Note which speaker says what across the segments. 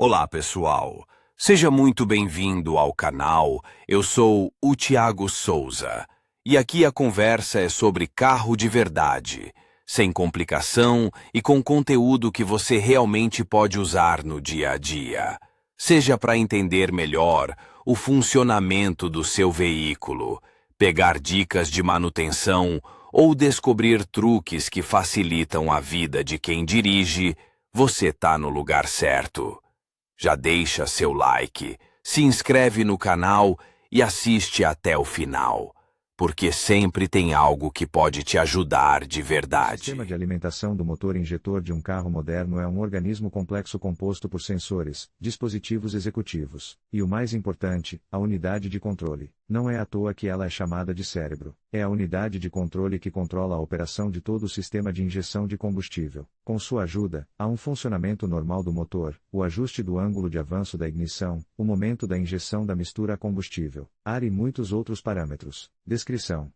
Speaker 1: Olá, pessoal. Seja muito bem-vindo ao canal. Eu sou o Thiago Souza. E aqui a conversa é sobre carro de verdade, sem complicação e com conteúdo que você realmente pode usar no dia a dia. Seja para entender melhor o funcionamento do seu veículo, pegar dicas de manutenção ou descobrir truques que facilitam a vida de quem dirige, você está no lugar certo. Já deixa seu like, se inscreve no canal e assiste até o final, porque sempre tem algo que pode te ajudar de
Speaker 2: O sistema de
Speaker 1: verdade.
Speaker 2: alimentação do motor injetor de um carro moderno é um organismo complexo composto por sensores, dispositivos executivos, e o mais importante, a unidade de controle. Não é à toa que ela é chamada de cérebro. É a unidade de controle que controla a operação de todo o sistema de injeção de combustível. Com sua ajuda, há um funcionamento normal do motor, o ajuste do ângulo de avanço da ignição, o momento da injeção da mistura a combustível, ar e muitos outros parâmetros. Descrição.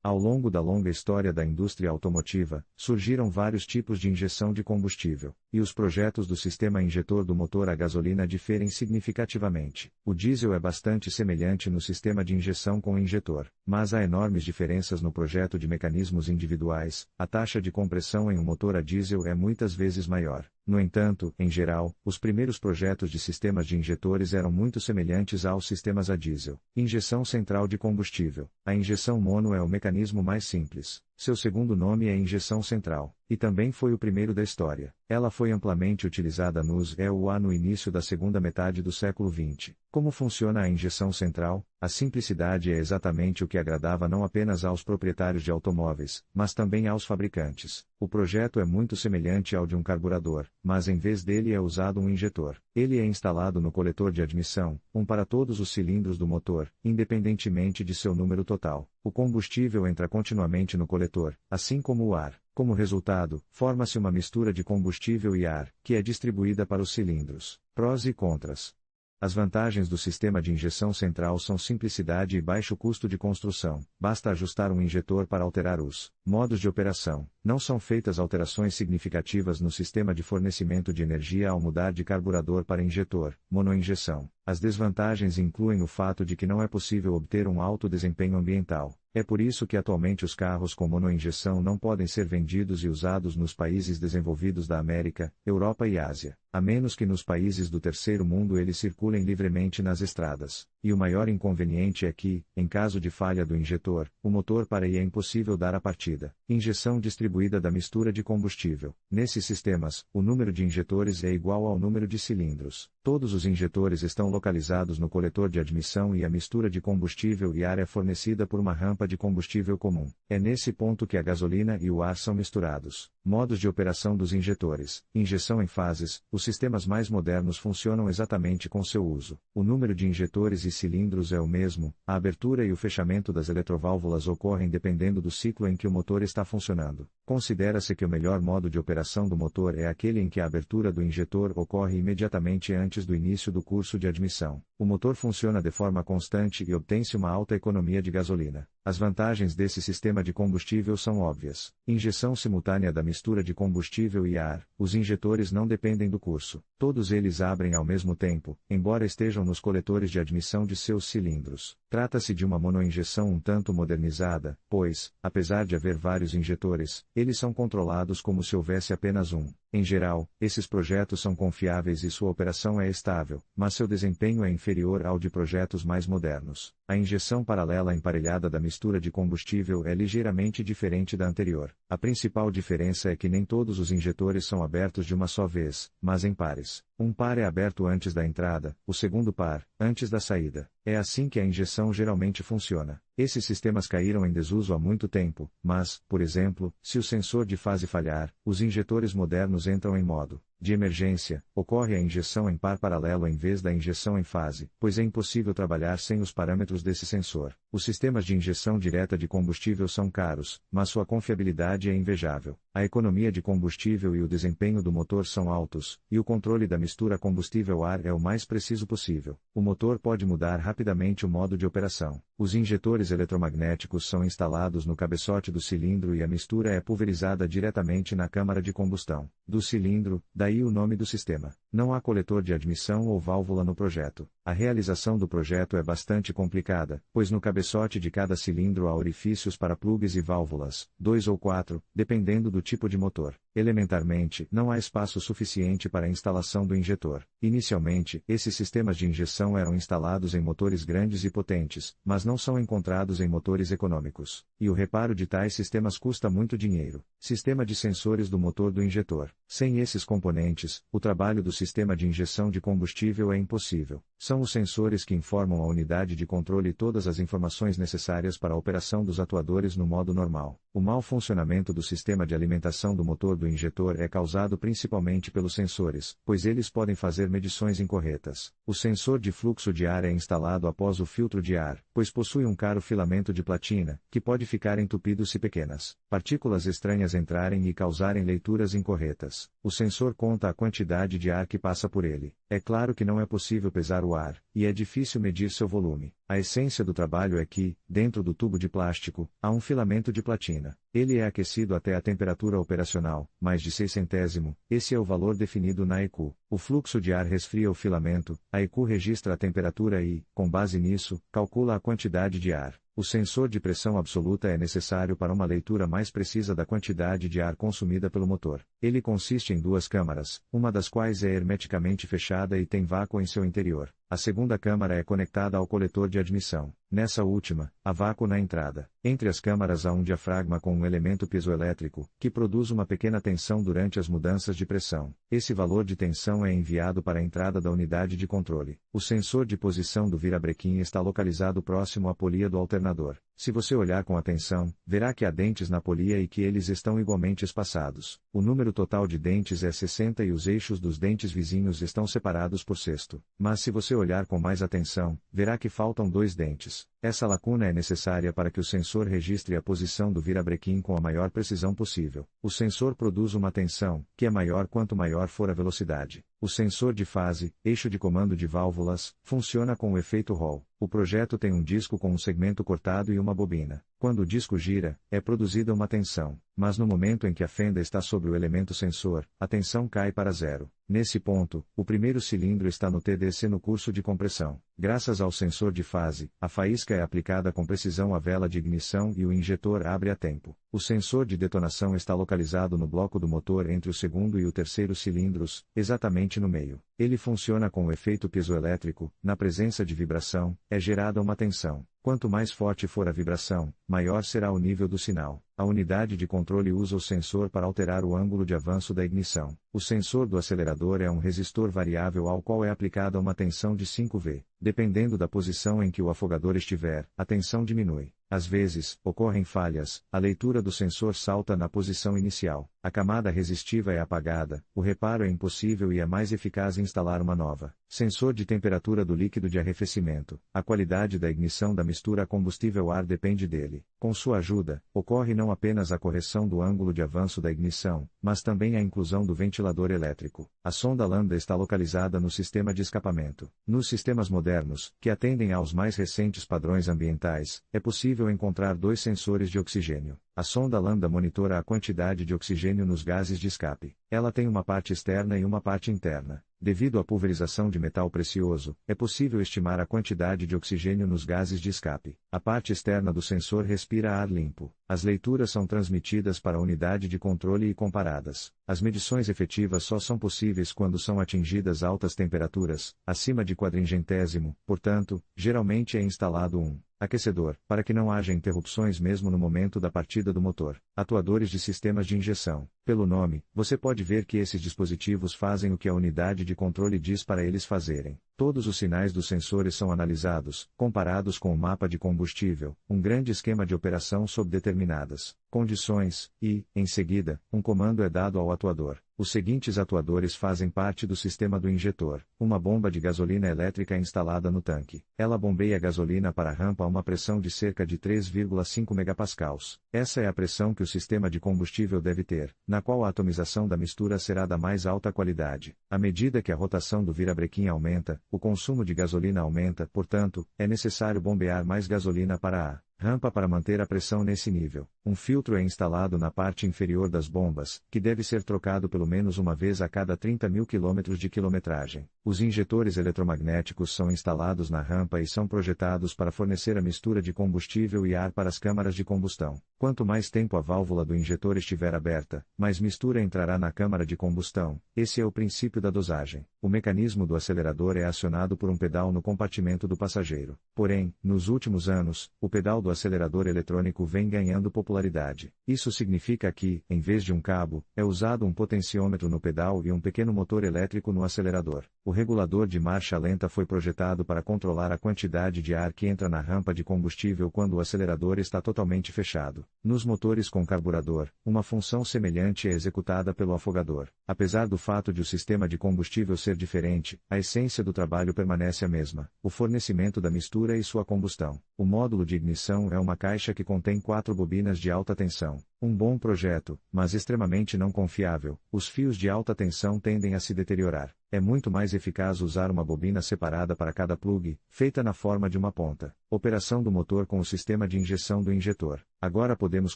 Speaker 2: Ao longo da longa história da indústria automotiva, surgiram vários tipos de injeção de combustível, e os projetos do sistema injetor do motor a gasolina diferem significativamente. O diesel é bastante semelhante no sistema de injeção com injetor, mas há enormes diferenças no projeto de mecanismos individuais. A taxa de compressão em um motor a diesel é muitas vezes maior. No entanto, em geral, os primeiros projetos de sistemas de injetores eram muito semelhantes aos sistemas a diesel. Injeção central de combustível. A injeção mono é o mecanismo mais simples. Seu segundo nome é injeção central, e também foi o primeiro da história. Ela foi amplamente utilizada nos EUA no início da segunda metade do século XX. Como funciona a injeção central? A simplicidade é exatamente o que agradava não apenas aos proprietários de automóveis, mas também aos fabricantes. O projeto é muito semelhante ao de um carburador, mas em vez dele é usado um injetor. Ele é instalado no coletor de admissão, um para todos os cilindros do motor, independentemente de seu número total. O combustível entra continuamente no coletor, assim como o ar. Como resultado, forma-se uma mistura de combustível e ar, que é distribuída para os cilindros. Prós e contras. As vantagens do sistema de injeção central são simplicidade e baixo custo de construção. Basta ajustar um injetor para alterar os modos de operação. Não são feitas alterações significativas no sistema de fornecimento de energia ao mudar de carburador para injetor, monoinjeção. As desvantagens incluem o fato de que não é possível obter um alto desempenho ambiental. É por isso que atualmente os carros com monoinjeção não podem ser vendidos e usados nos países desenvolvidos da América, Europa e Ásia, a menos que nos países do terceiro mundo eles circulem livremente nas estradas. E o maior inconveniente é que, em caso de falha do injetor, o motor para e é impossível dar a partida. Injeção distribuída da mistura de combustível. Nesses sistemas, o número de injetores é igual ao número de cilindros. Todos os injetores estão localizados no coletor de admissão e a mistura de combustível e ar é fornecida por uma rampa de combustível comum. É nesse ponto que a gasolina e o ar são misturados. Modos de operação dos injetores. Injeção em fases. Os sistemas mais modernos funcionam exatamente com seu uso. O número de injetores e cilindros é o mesmo, a abertura e o fechamento das eletroválvulas ocorrem dependendo do ciclo em que o motor está funcionando. Considera-se que o melhor modo de operação do motor é aquele em que a abertura do injetor ocorre imediatamente antes do início do curso de admissão. O motor funciona de forma constante e obtém-se uma alta economia de gasolina. As vantagens desse sistema de combustível são óbvias. Injeção simultânea da mistura de combustível e ar. Os injetores não dependem do curso. Todos eles abrem ao mesmo tempo, embora estejam nos coletores de admissão de seus cilindros. Trata-se de uma monoinjeção um tanto modernizada, pois, apesar de haver vários injetores, eles são controlados como se houvesse apenas um. Em geral, esses projetos são confiáveis e sua operação é estável, mas seu desempenho é inferior ao de projetos mais modernos. A injeção paralela emparelhada da mistura de combustível é ligeiramente diferente da anterior. A principal diferença é que nem todos os injetores são abertos de uma só vez, mas em pares. Um par é aberto antes da entrada, o segundo par, antes da saída. É assim que a injeção geralmente funciona. Esses sistemas caíram em desuso há muito tempo, mas, por exemplo, se o sensor de fase falhar, os injetores modernos entram em modo de emergência. Ocorre a injeção em par paralelo em vez da injeção em fase, pois é impossível trabalhar sem os parâmetros desse sensor. Os sistemas de injeção direta de combustível são caros, mas sua confiabilidade é invejável. A economia de combustível e o desempenho do motor são altos, e o controle da mistura combustível-ar é o mais preciso possível. O motor pode mudar rapidamente o modo de operação. Os injetores eletromagnéticos são instalados no cabeçote do cilindro e a mistura é pulverizada diretamente na câmara de combustão do cilindro. Da Daí o nome do sistema. Não há coletor de admissão ou válvula no projeto. A realização do projeto é bastante complicada, pois no cabeçote de cada cilindro há orifícios para plugs e válvulas, 2 ou 4, dependendo do tipo de motor. Elementarmente, não há espaço suficiente para a instalação do injetor. Inicialmente, esses sistemas de injeção eram instalados em motores grandes e potentes, mas não são encontrados em motores econômicos. E o reparo de tais sistemas custa muito dinheiro. Sistema de sensores do motor do injetor. Sem esses componentes, o trabalho do sistema de injeção de combustível é impossível. São os sensores que informam a unidade de controle todas as informações necessárias para a operação dos atuadores no modo normal. O mau funcionamento do sistema de alimentação do motor do injetor é causado principalmente pelos sensores, pois eles podem fazer medições incorretas. O sensor de fluxo de ar é instalado após o filtro de ar, pois possui um caro filamento de platina, que pode ficar entupido se pequenas partículas estranhas entrarem e causarem leituras incorretas. O sensor conta a quantidade de ar que passa por ele. É claro que não é possível pesar o ar, e é difícil medir seu volume. A essência do trabalho é que, dentro do tubo de plástico, há um filamento de platina. Ele é aquecido até a temperatura operacional, mais de 0,06, esse é o valor definido na ECU. O fluxo de ar resfria o filamento, a ECU registra a temperatura e, com base nisso, calcula a quantidade de ar. O sensor de pressão absoluta é necessário para uma leitura mais precisa da quantidade de ar consumida pelo motor. Ele consiste em 2 câmaras, uma das quais é hermeticamente fechada e tem vácuo em seu interior. A segunda câmara é conectada ao coletor de admissão. Nessa última, há vácuo na entrada. Entre as câmaras há um diafragma com um elemento piezoelétrico, que produz uma pequena tensão durante as mudanças de pressão. Esse valor de tensão é enviado para a entrada da unidade de controle. O sensor de posição do virabrequim está localizado próximo à polia do alternador. Se você olhar com atenção, verá que há dentes na polia e que eles estão igualmente espaçados. O número total de dentes é 60 e os eixos dos dentes vizinhos estão separados por sexto. Mas se você olhar com mais atenção, verá que faltam 2 dentes. Essa lacuna é necessária para que o sensor registre a posição do virabrequim com a maior precisão possível. O sensor produz uma tensão, que é maior quanto maior for a velocidade. O sensor de fase, eixo de comando de válvulas, funciona com o efeito Hall. O projeto tem um disco com um segmento cortado e uma bobina. Quando o disco gira, é produzida uma tensão, mas no momento em que a fenda está sobre o elemento sensor, a tensão cai para 0. Nesse ponto, o primeiro cilindro está no TDC no curso de compressão. Graças ao sensor de fase, a faísca é aplicada com precisão à vela de ignição e o injetor abre a tempo. O sensor de detonação está localizado no bloco do motor entre o segundo e o terceiro cilindros, exatamente no meio. Ele funciona com o efeito piezoelétrico. Na presença de vibração, é gerada uma tensão. Quanto mais forte for a vibração, maior será o nível do sinal. A unidade de controle usa o sensor para alterar o ângulo de avanço da ignição. O sensor do acelerador é um resistor variável ao qual é aplicada uma tensão de 5V. Dependendo da posição em que o afogador estiver, a tensão diminui. Às vezes, ocorrem falhas, a leitura do sensor salta na posição inicial, a camada resistiva é apagada, o reparo é impossível e é mais eficaz instalar uma nova. Sensor de temperatura do líquido de arrefecimento. A qualidade da ignição da mistura combustível-ar depende dele. Com sua ajuda, ocorre não apenas a correção do ângulo de avanço da ignição, mas também a inclusão do ventilador elétrico. A sonda lambda está localizada no sistema de escapamento. Nos sistemas modernos, que atendem aos mais recentes padrões ambientais, é possível encontrar 2 sensores de oxigênio. A sonda lambda monitora a quantidade de oxigênio nos gases de escape. Ela tem uma parte externa e uma parte interna. Devido à pulverização de metal precioso, é possível estimar a quantidade de oxigênio nos gases de escape. A parte externa do sensor respira ar limpo. As leituras são transmitidas para a unidade de controle e comparadas. As medições efetivas só são possíveis quando são atingidas altas temperaturas, acima de quadringentésimo, portanto, geralmente é instalado um aquecedor, para que não haja interrupções mesmo no momento da partida do motor. Atuadores de sistemas de injeção. Pelo nome, você pode ver que esses dispositivos fazem o que a unidade de controle diz para eles fazerem. Todos os sinais dos sensores são analisados, comparados com o mapa de combustível, um grande esquema de operação sob determinadas condições, e, em seguida, um comando é dado ao atuador. Os seguintes atuadores fazem parte do sistema do injetor. Uma bomba de gasolina elétrica é instalada no tanque. Ela bombeia gasolina para a rampa a uma pressão de cerca de 3,5 megapascals. Essa é a pressão que o sistema de combustível deve ter, na qual a atomização da mistura será da mais alta qualidade. À medida que a rotação do virabrequim aumenta, o consumo de gasolina aumenta, portanto, é necessário bombear mais gasolina para a rampa para manter a pressão nesse nível. Um filtro é instalado na parte inferior das bombas, que deve ser trocado pelo menos uma vez a cada 30.000 km de quilometragem. Os injetores eletromagnéticos são instalados na rampa e são projetados para fornecer a mistura de combustível e ar para as câmaras de combustão. Quanto mais tempo a válvula do injetor estiver aberta, mais mistura entrará na câmara de combustão. Esse é o princípio da dosagem. O mecanismo do acelerador é acionado por um pedal no compartimento do passageiro. Porém, nos últimos anos, o pedal do acelerador eletrônico vem ganhando popularidade. Isso significa que, em vez de um cabo, é usado um potenciômetro no pedal e um pequeno motor elétrico no acelerador. O regulador de marcha lenta foi projetado para controlar a quantidade de ar que entra na rampa de combustível quando o acelerador está totalmente fechado. Nos motores com carburador, uma função semelhante é executada pelo afogador. Apesar do fato de o sistema de combustível ser diferente, a essência do trabalho permanece a mesma: o fornecimento da mistura e sua combustão. O módulo de ignição é uma caixa que contém 4 bobinas de alta tensão. Um bom projeto, mas extremamente não confiável. Os fios de alta tensão tendem a se deteriorar. É muito mais eficaz usar uma bobina separada para cada plug, feita na forma de uma ponta. Operação do motor com o sistema de injeção do injetor. Agora podemos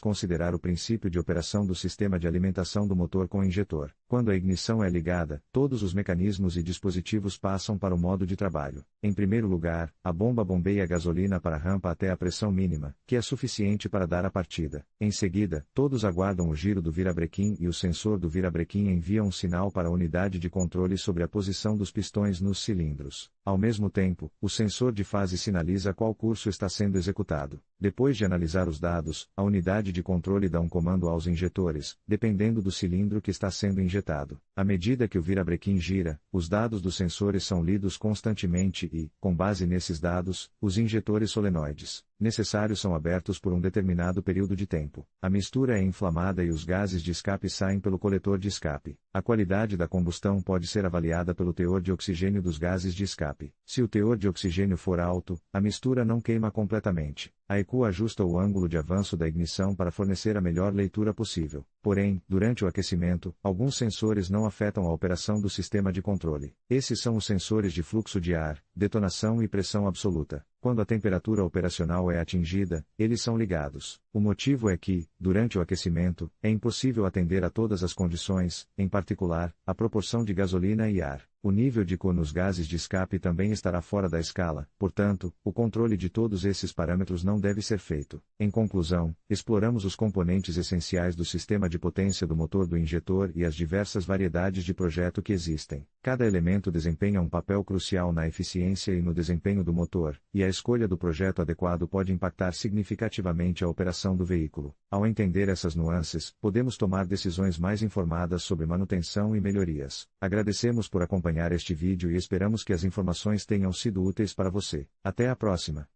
Speaker 2: considerar o princípio de operação do sistema de alimentação do motor com injetor. Quando a ignição é ligada, todos os mecanismos e dispositivos passam para o modo de trabalho. Em primeiro lugar, a bomba bombeia a gasolina para a rampa até a pressão mínima, que é suficiente para dar a partida. Em seguida, todos aguardam o giro do virabrequim e o sensor do virabrequim envia um sinal para a unidade de controle sobre a posição dos pistões nos cilindros. Ao mesmo tempo, o sensor de fase sinaliza qual curso está sendo executado. Depois de analisar os dados, a unidade de controle dá um comando aos injetores, dependendo do cilindro que está sendo injetado. À medida que o virabrequim gira, os dados dos sensores são lidos constantemente e, com base nesses dados, os injetores solenoides necessários são abertos por um determinado período de tempo. A mistura é inflamada e os gases de escape saem pelo coletor de escape. A qualidade da combustão pode ser avaliada pelo teor de oxigênio dos gases de escape. Se o teor de oxigênio for alto, a mistura não queima completamente. A ECU ajusta o ângulo de avanço da ignição para fornecer a melhor leitura possível. Porém, durante o aquecimento, alguns sensores não afetam a operação do sistema de controle. Esses são os sensores de fluxo de ar, detonação e pressão absoluta. Quando a temperatura operacional é atingida, eles são ligados. O motivo é que, durante o aquecimento, é impossível atender a todas as condições, em particular, a proporção de gasolina e ar. O nível de ECU nos gases de escape também estará fora da escala, portanto, o controle de todos esses parâmetros não deve ser feito. Em conclusão, exploramos os componentes essenciais do sistema de potência do motor do injetor e as diversas variedades de projeto que existem. Cada elemento desempenha um papel crucial na eficiência e no desempenho do motor, e a escolha do projeto adequado pode impactar significativamente a operação do veículo. Ao entender essas nuances, podemos tomar decisões mais informadas sobre manutenção e melhorias. Agradecemos por acompanhar este vídeo e esperamos que as informações tenham sido úteis para você. Até a próxima!